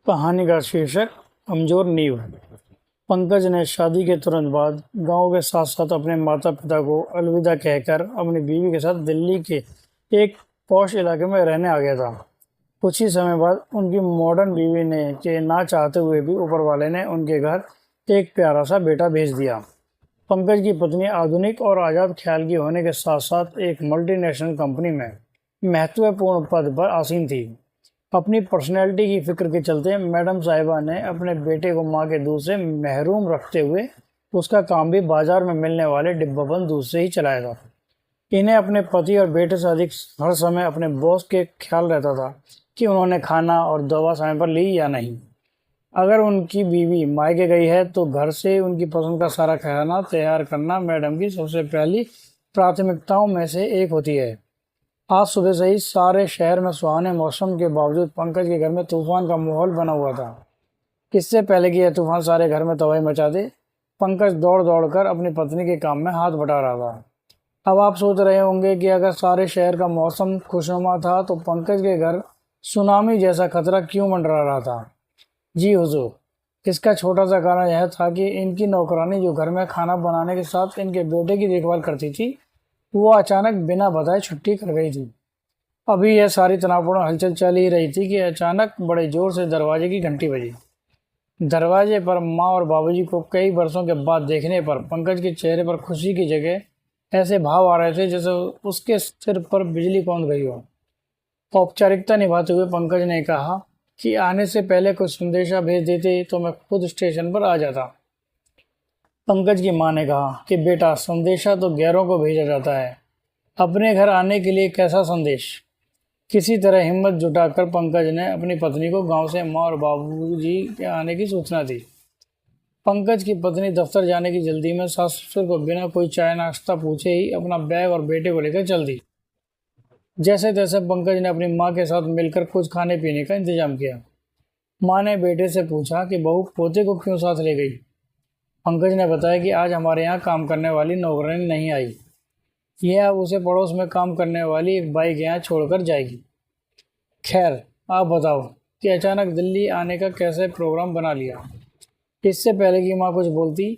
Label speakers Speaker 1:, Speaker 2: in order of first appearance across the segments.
Speaker 1: कहानी का शीर्षक कमजोर नींव। पंकज ने शादी के तुरंत बाद गांव के साथ साथ अपने माता पिता को अलविदा कहकर अपनी बीवी के साथ दिल्ली के एक पॉश इलाके में रहने आ गया था। कुछ ही समय बाद उनकी मॉडर्न बीवी ने के ना चाहते हुए भी ऊपर वाले ने उनके घर एक प्यारा सा बेटा भेज दिया। पंकज की पत्नी आधुनिक और आज़ाद ख्याल की होने के साथ साथ एक मल्टीनेशनल कंपनी में महत्वपूर्ण पद पर आसीन थी। अपनी पर्सनैलिटी की फिक्र के चलते मैडम साहिबा ने अपने बेटे को मां के दूध से महरूम रखते हुए उसका काम भी बाजार में मिलने वाले डिब्बाबंद दूध से ही चलाया था। इन्हें अपने पति और बेटे से अधिक हर समय अपने बॉस के ख्याल रहता था कि उन्होंने खाना और दवा समय पर ली या नहीं। अगर उनकी बीवी मायके गई है तो घर से उनकी पसंद का सारा खाना तैयार करना मैडम की सबसे पहली प्राथमिकताओं में से एक होती है। आज सुबह से ही सारे शहर में सुहाने मौसम के बावजूद पंकज के घर में तूफान का माहौल बना हुआ था। इससे पहले कि यह तूफान सारे घर में तबाही मचा दे, पंकज दौड़ दौड़ कर अपनी पत्नी के काम में हाथ बटा रहा था। अब आप सोच रहे होंगे कि अगर सारे शहर का मौसम खुशनुमा था तो पंकज के घर सुनामी जैसा खतरा क्यों मंडरा रहा था। जी हुजूर, इसका छोटा सा कारण यह था कि इनकी नौकरानी जो घर में खाना बनाने के साथ इनके बेटे की देखभाल करती थी, वो अचानक बिना बताए छुट्टी कर गई थी। अभी यह सारी तनावपूर्ण हलचल चल ही रही थी कि अचानक बड़े जोर से दरवाजे की घंटी बजी। दरवाजे पर माँ और बाबूजी को कई वर्षों के बाद देखने पर पंकज के चेहरे पर खुशी की जगह ऐसे भाव आ रहे थे जैसे उसके सिर पर बिजली कौंध गई हो। औपचारिकता निभाते हुए पंकज ने कहा कि आने से पहले कुछ संदेशा भेज देते तो मैं खुद स्टेशन पर आ जाता। पंकज की मां ने कहा कि बेटा, संदेशा तो गैरों को भेजा जाता है, अपने घर आने के लिए कैसा संदेश। किसी तरह हिम्मत जुटाकर पंकज ने अपनी पत्नी को गांव से मां और बाबूजी के आने की सूचना दी। पंकज की पत्नी दफ्तर जाने की जल्दी में सास ससुर को बिना कोई चाय नाश्ता पूछे ही अपना बैग और बेटे को लेकर चल दी। जैसे तैसे पंकज ने अपनी माँ के साथ मिलकर कुछ खाने पीने का इंतजाम किया। माँ ने बेटे से पूछा कि बहू पोते को क्यों साथ ले गई। पंकज ने बताया कि आज हमारे यहाँ काम करने वाली नौकरानी नहीं आई, यह अब उसे पड़ोस में काम करने वाली एक बाई के यहाँ छोड़कर जाएगी। खैर, आप बताओ कि अचानक दिल्ली आने का कैसे प्रोग्राम बना लिया। इससे पहले कि माँ कुछ बोलती,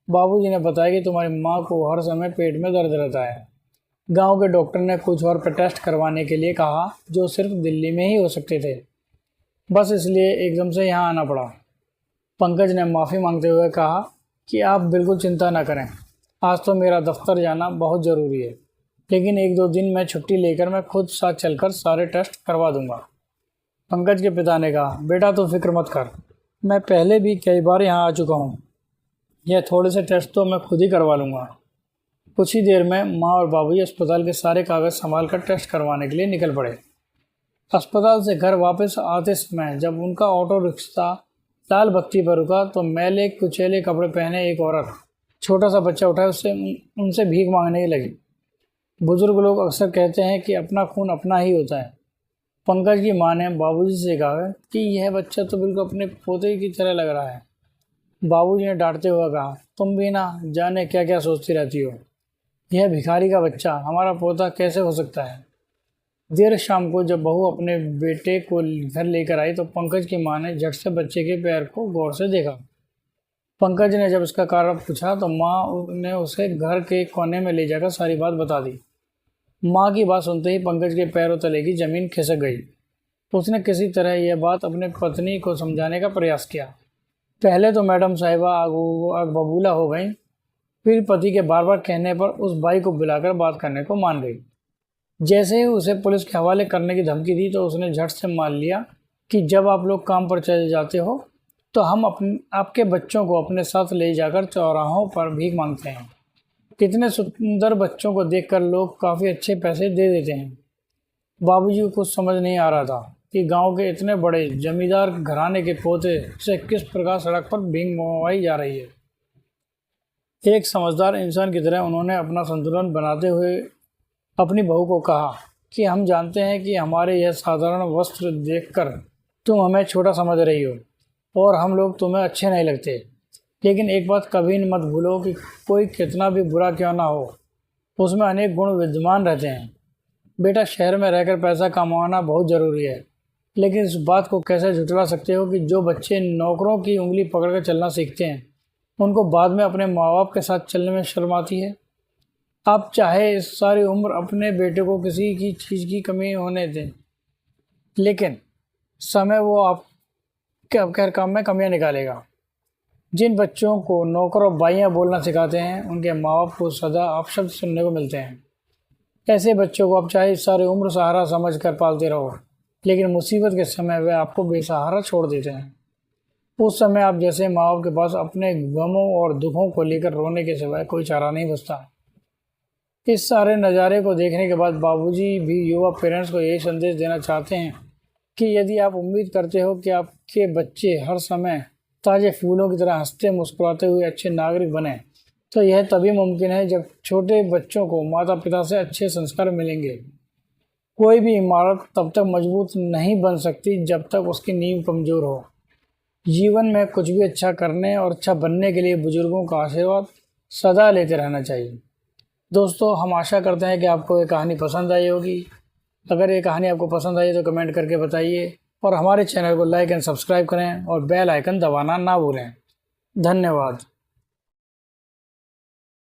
Speaker 1: बाबूजी ने बताया कि तुम्हारी माँ को हर समय पेट में दर्द रहता है। गांव के डॉक्टर ने कुछ और टेस्ट करवाने के लिए कहा जो सिर्फ दिल्ली में ही हो सकते थे, बस इसलिए एकदम से यहाँ आना पड़ा। पंकज ने माफ़ी मांगते हुए कहा कि आप बिल्कुल चिंता ना करें, आज तो मेरा दफ्तर जाना बहुत ज़रूरी है, लेकिन एक दो दिन मैं छुट्टी लेकर मैं खुद साथ चलकर सारे टेस्ट करवा दूंगा। पंकज के पिता ने कहा, बेटा तू फिक्र मत कर, मैं पहले भी कई बार यहाँ आ चुका हूँ, यह थोड़े से टेस्ट तो मैं खुद ही करवा लूँगा। कुछ ही देर में माँ और बाबूजी अस्पताल के सारे कागज़ संभाल कर टेस्ट करवाने के लिए निकल पड़े। अस्पताल से घर वापस आते समय जब उनका ऑटो रिक्शा लाल बत्ती पर रुका तो मैले कुचेले कपड़े पहने एक औरत छोटा सा बच्चा उठाए उससे उनसे भीख मांगने लगी। बुजुर्ग लोग अक्सर कहते हैं कि अपना खून अपना ही होता है। पंकज की मां ने बाबूजी से कहा कि यह बच्चा तो बिल्कुल अपने पोते की तरह लग रहा है। बाबूजी ने डांटते हुए कहा, तुम भी ना जाने क्या क्या सोचती रहती हो, यह भिखारी का बच्चा हमारा पोता कैसे हो सकता है। देर शाम को जब बहू अपने बेटे को घर लेकर आई तो पंकज की मां ने झट से बच्चे के पैर को गौर से देखा। पंकज ने जब इसका कारण पूछा तो मां ने उसे घर के कोने में ले जाकर सारी बात बता दी। मां की बात सुनते ही पंकज के पैरों तले की जमीन खिसक गई। उसने किसी तरह यह बात अपने पत्नी को समझाने का प्रयास किया। पहले तो मैडम साहिबा आग बबूला हो गई, फिर पति के बार बार कहने पर उस बाई को बुलाकर बात करने को मान गई। जैसे ही उसे पुलिस के हवाले करने की धमकी दी तो उसने झट से मान लिया कि जब आप लोग काम पर चले जाते हो तो हम आपके बच्चों को अपने साथ ले जाकर चौराहों पर भीख मांगते हैं। कितने सुंदर बच्चों को देखकर लोग काफ़ी अच्छे पैसे दे देते हैं। बाबूजी को कुछ समझ नहीं आ रहा था कि गांव के इतने बड़े जमींदार घराने के पोते से किस प्रकार सड़क पर भीख मंगवाई जा रही है। एक समझदार इंसान की तरह उन्होंने अपना संतुलन बनाते हुए अपनी बहू को कहा कि हम जानते हैं कि हमारे यह साधारण वस्त्र देखकर तुम हमें छोटा समझ रही हो और हम लोग तुम्हें अच्छे नहीं लगते, लेकिन एक बात कभी मत भूलो कि कोई कितना भी बुरा क्यों ना हो, उसमें अनेक गुण विद्यमान रहते हैं। बेटा, शहर में रहकर पैसा कमाना बहुत ज़रूरी है, लेकिन इस बात को कैसे झुठला सकते हो कि जो बच्चे नौकरों की उंगली पकड़कर चलना सीखते हैं उनको बाद में अपने माँ बाप के साथ चलने में शर्म आती है। आप चाहे सारी उम्र अपने बेटे को किसी की चीज़ की कमी होने दें, लेकिन समय वो आपके हर काम में कमियां निकालेगा। जिन बच्चों को नौकर और बाइयाँ बोलना सिखाते हैं उनके माँ बाप को सदा अपशब्द सुनने को मिलते हैं। ऐसे बच्चों को आप चाहे सारी उम्र सहारा समझ कर पालते रहो, लेकिन मुसीबत के समय वे आपको बेसहारा छोड़ देते हैं। उस समय आप जैसे माँ बाप के पास अपने गमों और दुखों को लेकर रोने के सिवाय कोई चारा नहीं बचता। इस सारे नज़ारे को देखने के बाद बाबूजी भी युवा पेरेंट्स को यही संदेश देना चाहते हैं कि यदि आप उम्मीद करते हो कि आपके बच्चे हर समय ताज़े फूलों की तरह हंसते मुस्कुराते हुए अच्छे नागरिक बने, तो यह तभी मुमकिन है जब छोटे बच्चों को माता पिता से अच्छे संस्कार मिलेंगे। कोई भी इमारत तब तक मजबूत नहीं बन सकती जब तक उसकी नींव कमज़ोर हो। जीवन में कुछ भी अच्छा करने और अच्छा बनने के लिए बुजुर्गों का आशीर्वाद सदा लेते रहना चाहिए। दोस्तों, हम आशा करते हैं कि आपको ये कहानी पसंद आई होगी। अगर ये कहानी आपको पसंद आई तो कमेंट करके बताइए और हमारे चैनल को लाइक एंड सब्सक्राइब करें और बेल आइकन दबाना ना भूलें। धन्यवाद।